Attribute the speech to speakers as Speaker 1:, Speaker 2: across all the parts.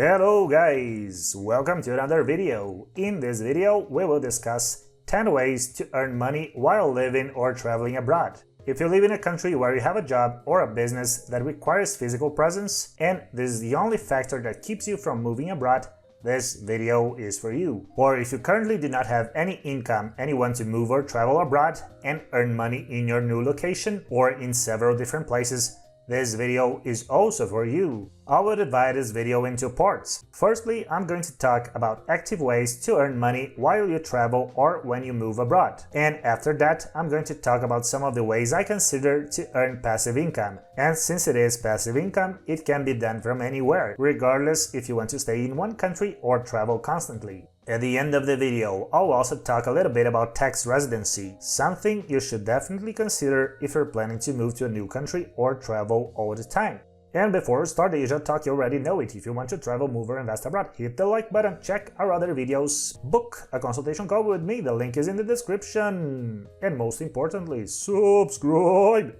Speaker 1: Hello guys, welcome to another video. In this video, we will discuss 10 ways to earn money while living or traveling abroad. If you live in a country where you have a job or a business that requires physical presence, and this is the only factor that keeps you from moving abroad, this video is for you. Or if you currently do not have any income and you want to move or travel abroad and earn money in your new location or in several different places, this video is also for you. I will divide this video into parts. Firstly, I'm going to talk about active ways to earn money while you travel or when you move abroad. And after that, I'm going to talk about some of the ways I consider to earn passive income. And since it is passive income, it can be done from anywhere, regardless if you want to stay in one country or travel constantly. At the end of the video, I'll also talk a little bit about tax residency, something you should definitely consider if you're planning to move to a new country or travel all the time. And before we start the usual talk, you already know it. If you want to travel, move or invest abroad, hit the like button, check our other videos, book a consultation call with me, the link is in the description. And most importantly, subscribe!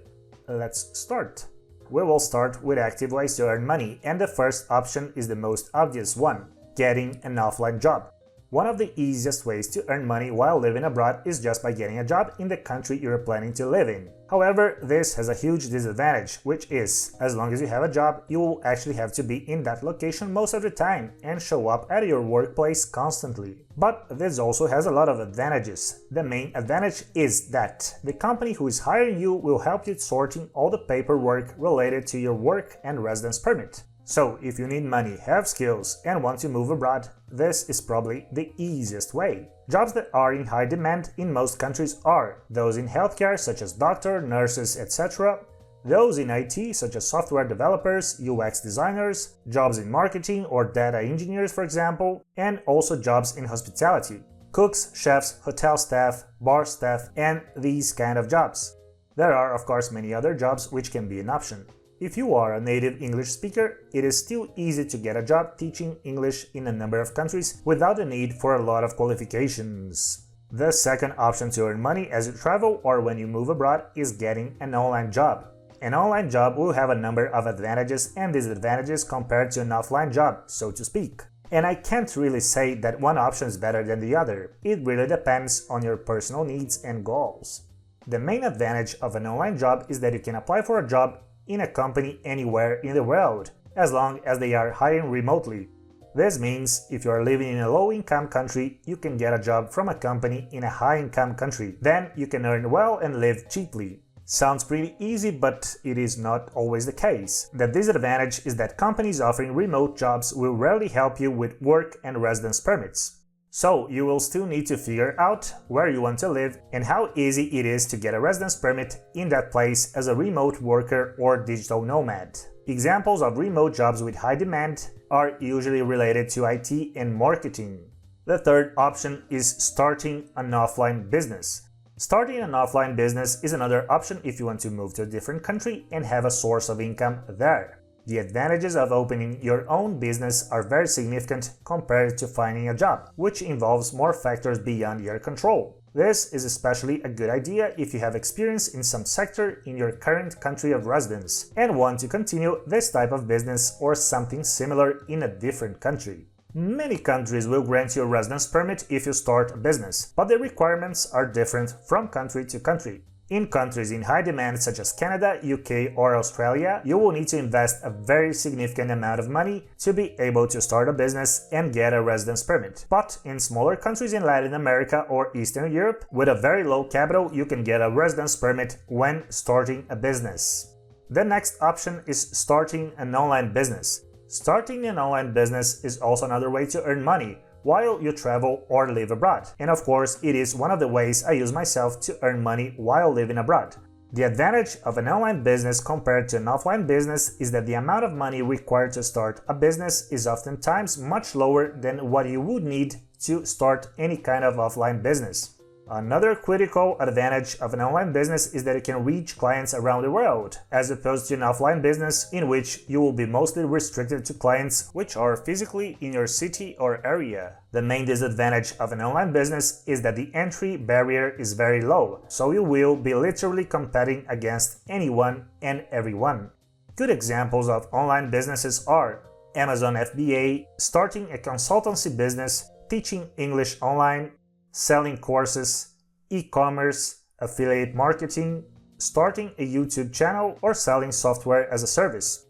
Speaker 1: Let's start. We will start with active ways to earn money, and the first option is the most obvious one: getting an offline job. One of the easiest ways to earn money while living abroad is just by getting a job in the country you're planning to live in. However, this has a huge disadvantage, which is, as long as you have a job, you will actually have to be in that location most of the time and show up at your workplace constantly. But this also has a lot of advantages. The main advantage is that the company who is hiring you will help you sorting all the paperwork related to your work and residence permit. So, if you need money, have skills, and want to move abroad, this is probably the easiest way. Jobs that are in high demand in most countries are those in healthcare such as doctors, nurses, etc., those in IT such as software developers, UX designers, jobs in marketing or data engineers for example, and also jobs in hospitality, cooks, chefs, hotel staff, bar staff, and these kind of jobs. There are of course many other jobs which can be an option. If you are a native English speaker, it is still easy to get a job teaching English in a number of countries without the need for a lot of qualifications. The second option to earn money as you travel or when you move abroad is getting an online job. An online job will have a number of advantages and disadvantages compared to an offline job, so to speak. And I can't really say that one option is better than the other. It really depends on your personal needs and goals. The main advantage of an online job is that you can apply for a job in a company anywhere in the world, as long as they are hiring remotely. This means if you are living in a low-income country, you can get a job from a company in a high-income country. Then you can earn well and live cheaply. Sounds pretty easy, but it is not always the case. The disadvantage is that companies offering remote jobs will rarely help you with work and residence permits. So you will still need to figure out where you want to live and how easy it is to get a residence permit in that place as a remote worker or digital nomad. Examples of remote jobs with high demand are usually related to IT and marketing. The third option is starting an offline business. Starting an offline business is another option if you want to move to a different country and have a source of income there. The advantages of opening your own business are very significant compared to finding a job, which involves more factors beyond your control. This is especially a good idea if you have experience in some sector in your current country of residence and want to continue this type of business or something similar in a different country. Many countries will grant you a residence permit if you start a business, but the requirements are different from country to country. In countries in high demand such as Canada, UK or Australia, you will need to invest a very significant amount of money to be able to start a business and get a residence permit. But in smaller countries in Latin America or Eastern Europe, with a very low capital, you can get a residence permit when starting a business. The next option is starting an online business. Starting an online business is also another way to earn money while you travel or live abroad. And of course, it is one of the ways I use myself to earn money while living abroad. The advantage of an online business compared to an offline business is that the amount of money required to start a business is oftentimes much lower than what you would need to start any kind of offline business. Another critical advantage of an online business is that it can reach clients around the world, as opposed to an offline business in which you will be mostly restricted to clients which are physically in your city or area. The main disadvantage of an online business is that the entry barrier is very low, so you will be literally competing against anyone and everyone. Good examples of online businesses are Amazon FBA, starting a consultancy business, teaching English online, selling courses, e-commerce, affiliate marketing, starting a YouTube channel, or selling software as a service.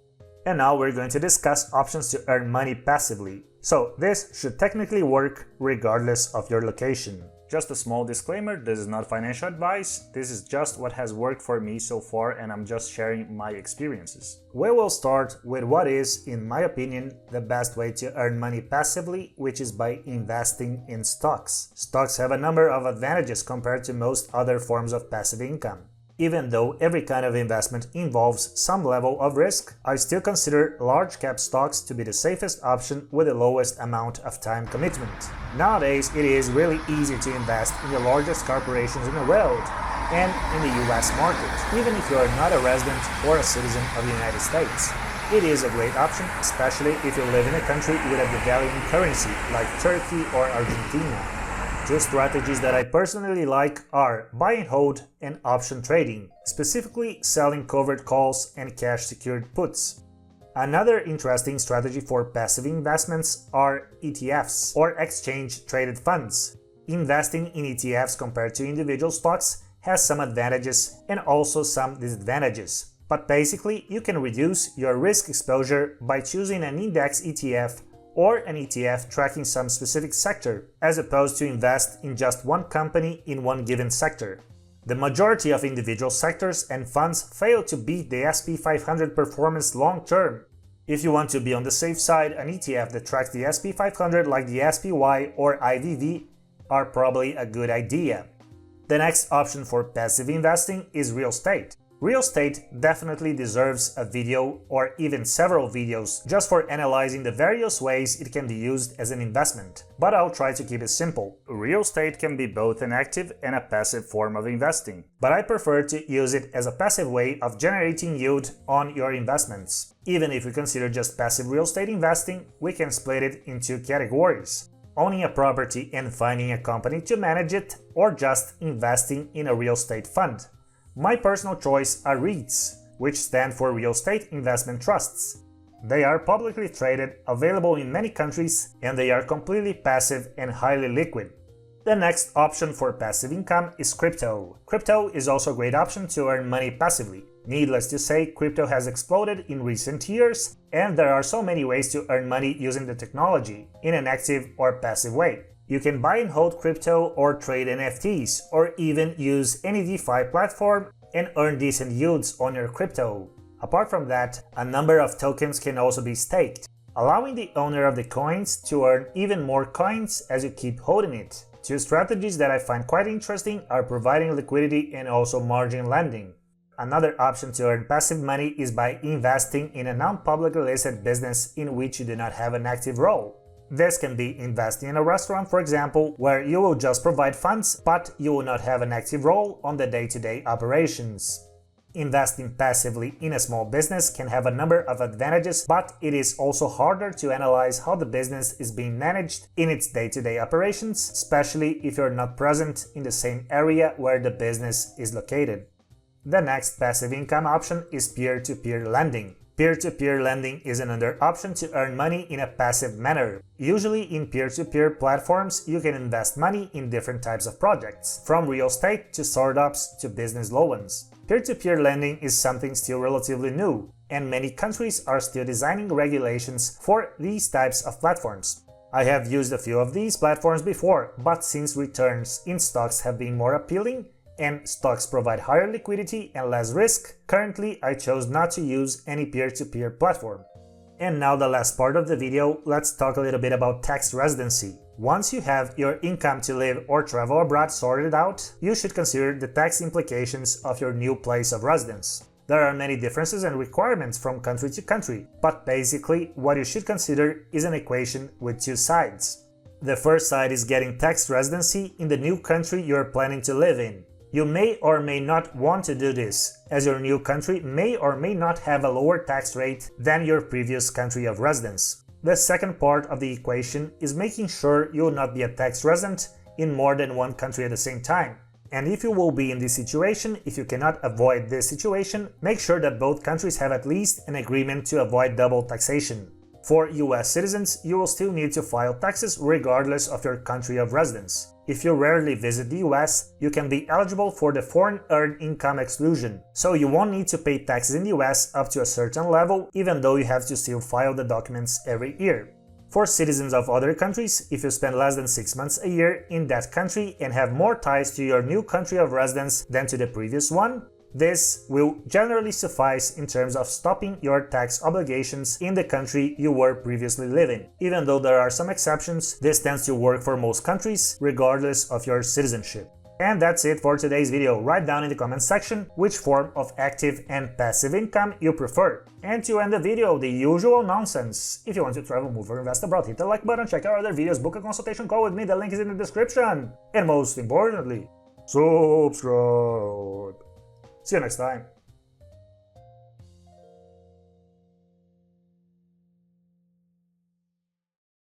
Speaker 1: And now we're going to discuss options to earn money passively. So this should technically work regardless of your location. Just a small disclaimer, this is not financial advice, this is just what has worked for me so far and I'm just sharing my experiences. We will start with what is, in my opinion, the best way to earn money passively, which is by investing in stocks. Stocks have a number of advantages compared to most other forms of passive income. Even though every kind of investment involves some level of risk, I still consider large cap stocks to be the safest option with the lowest amount of time commitment. Nowadays, it is really easy to invest in the largest corporations in the world and in the US market, even if you are not a resident or a citizen of the United States. It is a great option, especially if you live in a country with a devaluing currency like Turkey or Argentina. Two strategies that I personally like are buy and hold and option trading, specifically selling covered calls and cash secured puts. Another interesting strategy for passive investments are ETFs, or exchange traded funds. Investing in ETFs compared to individual stocks has some advantages and also some disadvantages, but basically you can reduce your risk exposure by choosing an index ETF or an ETF tracking some specific sector, as opposed to invest in just one company in one given sector. The majority of individual sectors and funds fail to beat the S&P 500 performance long term. If you want to be on the safe side, an ETF that tracks the S&P 500 like the SPY or IVV are probably a good idea. The next option for passive investing is real estate. Real estate definitely deserves a video or even several videos just for analyzing the various ways it can be used as an investment, but I'll try to keep it simple. Real estate can be both an active and a passive form of investing, but I prefer to use it as a passive way of generating yield on your investments. Even if we consider just passive real estate investing, we can split it into categories: owning a property and finding a company to manage it, or just investing in a real estate fund. My personal choice are REITs, which stand for Real Estate Investment Trusts. They are publicly traded, available in many countries, and they are completely passive and highly liquid. The next option for passive income is crypto. Crypto is also a great option to earn money passively. Needless to say, crypto has exploded in recent years, and there are so many ways to earn money using the technology, in an active or passive way. You can buy and hold crypto or trade NFTs, or even use any DeFi platform and earn decent yields on your crypto. Apart from that, a number of tokens can also be staked, allowing the owner of the coins to earn even more coins as you keep holding it. Two strategies that I find quite interesting are providing liquidity and also margin lending. Another option to earn passive money is by investing in a non-publicly listed business in which you do not have an active role. This can be investing in a restaurant, for example, where you will just provide funds, but you will not have an active role on the day-to-day operations. Investing passively in a small business can have a number of advantages, but it is also harder to analyze how the business is being managed in its day-to-day operations, especially if you're not present in the same area where the business is located. The next passive income option is peer-to-peer lending. Peer-to-peer lending is another option to earn money in a passive manner. Usually in peer-to-peer platforms, you can invest money in different types of projects, from real estate to startups to business loans. Peer-to-peer lending is something still relatively new, and many countries are still designing regulations for these types of platforms. I have used a few of these platforms before, but since returns in stocks have been more appealing, and stocks provide higher liquidity and less risk, currently I chose not to use any peer-to-peer platform. And now the last part of the video, let's talk a little bit about tax residency. Once you have your income to live or travel abroad sorted out, you should consider the tax implications of your new place of residence. There are many differences and requirements from country to country, but basically what you should consider is an equation with two sides. The first side is getting tax residency in the new country you are planning to live in. You may or may not want to do this, as your new country may or may not have a lower tax rate than your previous country of residence. The second part of the equation is making sure you will not be a tax resident in more than one country at the same time. And if you will be in this situation, if you cannot avoid this situation, make sure that both countries have at least an agreement to avoid double taxation. For US citizens, you will still need to file taxes regardless of your country of residence. If you rarely visit the US, you can be eligible for the Foreign Earned Income Exclusion, so you won't need to pay taxes in the US up to a certain level, even though you have to still file the documents every year. For citizens of other countries, if you spend less than 6 months a year in that country and have more ties to your new country of residence than to the previous one, this will generally suffice in terms of stopping your tax obligations in the country you were previously living. Even though there are some exceptions, this tends to work for most countries, regardless of your citizenship. And that's it for today's video. Write down in the comments section which form of active and passive income you prefer. And to end the video, the usual nonsense. If you want to travel, move, or invest abroad, hit the like button, check out other videos, book a consultation call with me, the link is in the description. And most importantly, subscribe. See you next time.